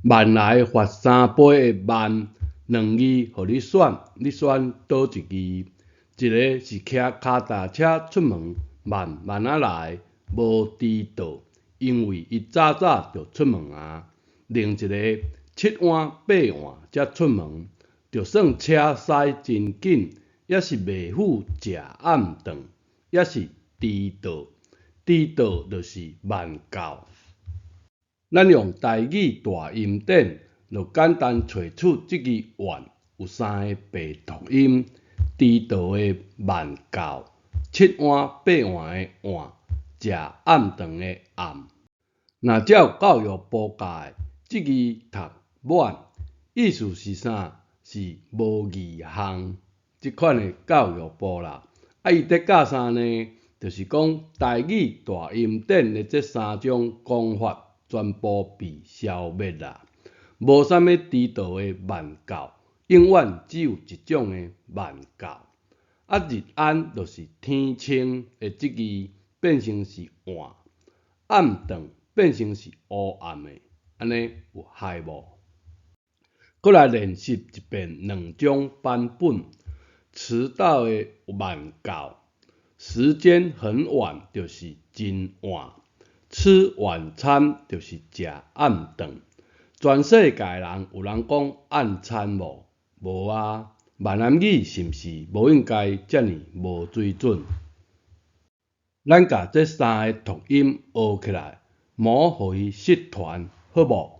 万来发三杯的万，两字互你选，你选倒一字？一个是骑脚踏车出门，慢慢仔来，无迟到，因为伊早早就出门啊。另一个7晏8晏才出门，就算车驶真紧，也是袂赴食暗顿，也是迟到。迟到就是慢到。咱用台语大音典，就简单找出即个晚有3个白读音：迟到的慢到，7晏8晏的晏，食暗顿的暗。若照教育部教的，即字读晚，意思是啥？是无二项。即款的教育部啦，伊伫教啥呢？就是讲台语大音典的这3种讲法。全部被消灭啦，无啥物迟到的慢到，永远只有一种的慢到。日安就是天清的即字变成是晚，暗顿变成是黑暗的，安尼有害无？过来练习一遍2种版本。迟到的慢到，时间很晚就是真晚。吃晚餐就是食暗顿。全世界人有人讲暗餐无？无啊！闽南语是毋是无应该遮尔无水准？咱甲这3个读音学起来，模互伊识团，好无？